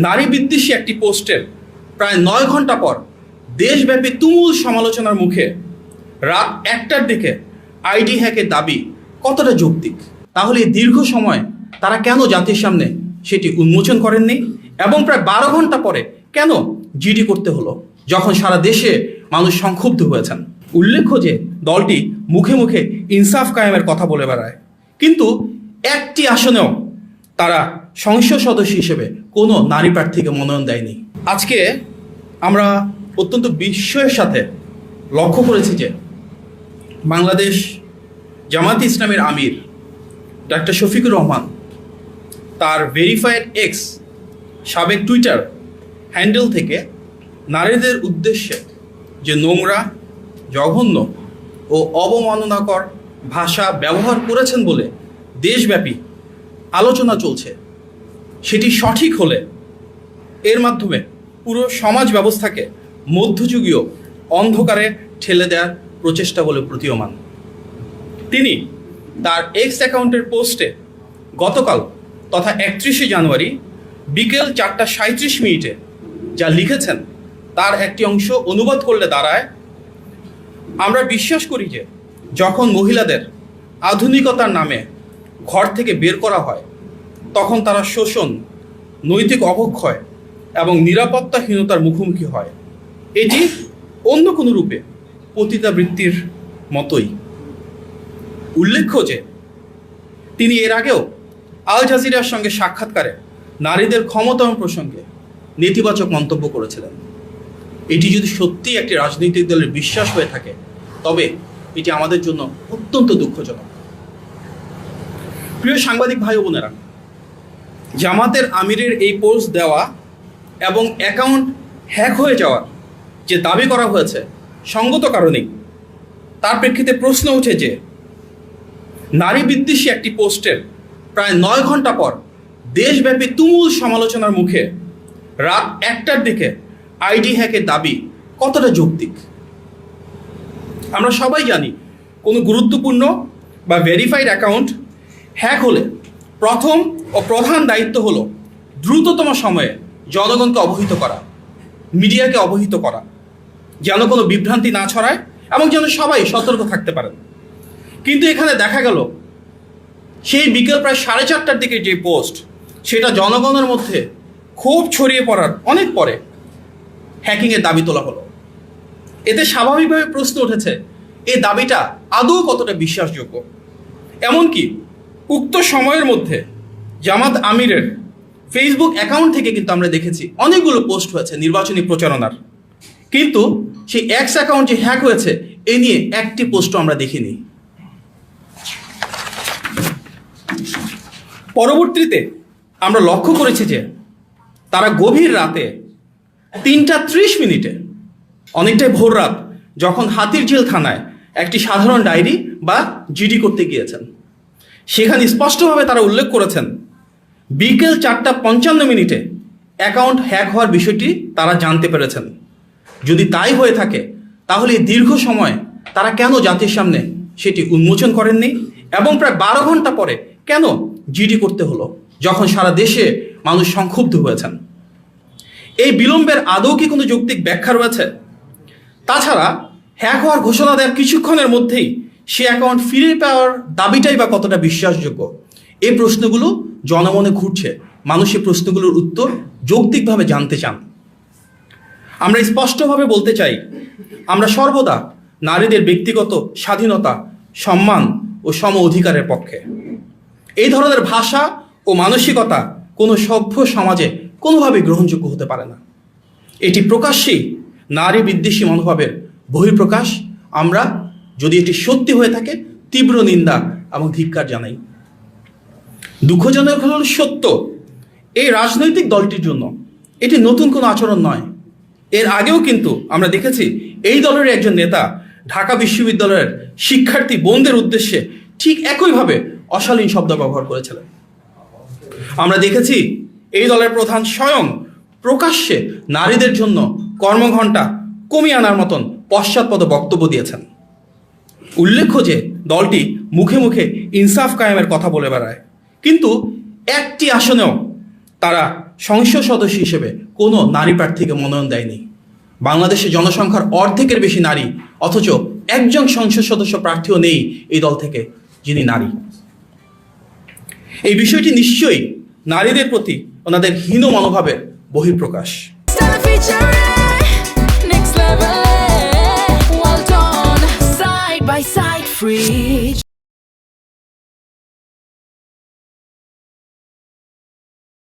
নারী বিদ্বেষী একটি পোস্টের প্রায় ৯ ঘন্টা পর দেশব্যাপী তুমুল সমালোচনার মুখে রাত ১টার দিকে আইডি হ্যাকের দাবি কতটা যৌক্তিক? তাহলে এই দীর্ঘ সময় তারা কেন জাতির সামনে সেটি উন্মোচন করেননি এবং প্রায় ১২ ঘন্টা পরে কেন জিডি করতে হলো, যখন সারা দেশে মানুষ সংক্ষুব্ধ হয়েছেন? উল্লেখ্য যে দলটি মুখে মুখে ইনসাফ কায়েমের কথা বলে বেড়ায়, কিন্তু একটি আসনেও তারা সংসদ সদস্য হিসেবে কোনো নারী প্রার্থীকে মনোনয়ন দেয়নি। আজকে আমরা অত্যন্ত বিস্ময়ের সাথে লক্ষ্য করেছি যে বাংলাদেশ জামায়াতে ইসলামের আমির ডাক্তার শফিকুর রহমান তার ভেরিফাইড এক্স সাবেক টুইটার হ্যান্ডেল থেকে নারীদের উদ্দেশ্যে যে নোংরা, জঘন্য ও অবমাননাকর ভাষা ব্যবহার করেছেন বলে দেশব্যাপী আলোচনা চলছে, সেটি সঠিক হলে এর মাধ্যমে পুরো সমাজ ব্যবস্থাকে মধ্যযুগীয় অন্ধকারে ঠেলে দেওয়ার প্রচেষ্টা বলে প্রতীয়মান। তিনি তার এক্স অ্যাকাউন্টের পোস্টে গতকাল তথা ৩১শে জানুয়ারি বিকেল ৪:৩৭ যা লিখেছেন তার একটি অংশ অনুবাদ করলে দাঁড়ায়, আমরা বিশ্বাস করি যে যখন মহিলাদের আধুনিকতার নামে ঘর থেকে বের করা হয় তখন তারা শোষণ, নৈতিক অবক্ষয় এবং নিরাপত্তাহীনতার মুখোমুখি হয়। এটি অন্য কোনো রূপে পতিতাবৃত্তির মতোই। উল্লেখ্য যে তিনি এর আগেও আল জাজিরার সঙ্গে সাক্ষাৎকারে নারীদের ক্ষমতায়ন প্রসঙ্গে নেতিবাচক মন্তব্য করেছিলেন। এটি যদি সত্যি একটি রাজনৈতিক দলের বিশ্বাস হয়ে থাকে তবে এটি আমাদের জন্য অত্যন্ত দুঃখজনক। প্রিয় সাংবাদিক ভাই ও বোনেরা, জামাতের আমিরের এই পোস্ট দেওয়া এবং অ্যাকাউন্ট হ্যাক হয়ে যাওয়ার যে দাবি করা হয়েছে সঙ্গত কারণেই তার প্রেক্ষিতে প্রশ্ন ওঠে যে নারী বিদ্বেষী একটি পোস্টের প্রায় ৯ ঘন্টা পর দেশব্যাপী তুমুল সমালোচনার মুখে রাত ১টার দিকে আইডি হ্যাকের দাবি কতটা যৌক্তিক? আমরা সবাই জানি কোনো গুরুত্বপূর্ণ বা ভেরিফাইড অ্যাকাউন্ট হ্যাক হলে প্রথম ও প্রধান দায়িত্ব হলো দ্রুততম সময়ে জনগণকে অবহিত করা, মিডিয়াকে অবহিত করা, যেন কোনো বিভ্রান্তি না ছড়ায় এবং যেন সবাই সতর্ক থাকতে পারেন। কিন্তু এখানে দেখা গেল সেই বিকেল প্রায় 4:30টার দিকে যে পোস্ট, সেটা জনগণের মধ্যে ক্ষোভ ছড়িয়ে পড়ার অনেক পরে হ্যাকিংয়ের দাবি তোলা হলো। এতে স্বাভাবিকভাবে প্রশ্ন উঠেছে এই দাবিটা আদৌ কতটা বিশ্বাসযোগ্য। এমনকি উক্ত সময়ের মধ্যে জামাত আমিরের ফেসবুক অ্যাকাউন্ট থেকে কিন্তু আমরা দেখেছি অনেকগুলো পোস্ট হয়েছে নির্বাচনী প্রচারণার, কিন্তু সেই এক্স অ্যাকাউন্ট যে হ্যাক হয়েছে এ নিয়ে একটি পোস্টও আমরা দেখিনি। পরবর্তীতে আমরা লক্ষ্য করেছি যে তারা গভীর রাতে ৩:৩০ অনেকটাই ভোর রাত, যখন হাতিরঝিল থানায় একটি সাধারণ ডায়েরি বা জিডি করতে গিয়েছেন, সেখানে স্পষ্টভাবে তারা উল্লেখ করেছেন বিকেল ৪:৫৫ অ্যাকাউন্ট হ্যাক হওয়ার বিষয়টি তারা জানতে পেরেছেন। যদি তাই হয়ে থাকে তাহলে এই দীর্ঘ সময় তারা কেন জাতির সামনে সেটি উন্মোচন করেননি এবং প্রায় ১২ ঘন্টা পরে কেন জিডি করতে হলো, যখন সারা দেশে মানুষ সংক্ষুব্ধ হয়েছেন? এই বিলম্বের আদৌ কি কোনো যৌক্তিক ব্যাখ্যা রয়েছে? তাছাড়া হ্যাক হওয়ার ঘোষণা দেওয়ার কিছুক্ষণের মধ্যেই সে অ্যাকাউন্ট ফিরে পাওয়ার দাবিটাই বা কতটা বিশ্বাসযোগ্য? এই প্রশ্নগুলো জনমনে ঘুরছে। মানুষ এই প্রশ্নগুলোর উত্তর যৌক্তিকভাবে জানতে চান। আমরা স্পষ্টভাবে বলতে চাই, আমরা সর্বদা নারীদের ব্যক্তিগত স্বাধীনতা, সম্মান ও সম অধিকারের পক্ষে। এই ধরনের ভাষা ও মানসিকতা কোনো সভ্য সমাজে কোনোভাবেই গ্রহণযোগ্য হতে পারে না। এটি প্রকাশ্যেই নারী বিদ্বেষী মনোভাবের বহিঃপ্রকাশ। আমরা যদি এটি সত্যি হয়ে থাকে তীব্র নিন্দা এবং ধিক্কার জানাই। দুঃখজনক হল সত্য, এই রাজনৈতিক দলটির জন্য এটি নতুন কোনো আচরণ নয়। এর আগেও কিন্তু আমরা দেখেছি এই দলের একজন নেতা ঢাকা বিশ্ববিদ্যালয়ের শিক্ষার্থী বোনদের উদ্দেশ্যে ঠিক একইভাবে অশালীন শব্দ ব্যবহার করেছিলেন। আমরা দেখেছি এই দলের প্রধান স্বয়ং প্রকাশ্যে নারীদের জন্য কর্মঘণ্টা কমিয়ে আনার মতন পশ্চাৎপদ বক্তব্য দিয়েছেন। উল্লেখ্য যে দলটি মুখে মুখে ইনসাফ কায়েমের কথা বলে বেড়ায়, কিন্তু একটি আসনেও তারা সংসদ সদস্য হিসেবে কোনো নারী প্রার্থীকে মনোনয়ন দেয়নি। বাংলাদেশের জনসংখ্যার অর্ধেকের বেশি নারী, অথচ একজন সংসদ সদস্য প্রার্থীও নেই এই দল থেকে যিনি নারী। এই বিষয়টি নিশ্চয়ই নারীদের প্রতি ওনাদের হীন মনোভাবের বহিঃপ্রকাশ। Next level, well done, side by side, free.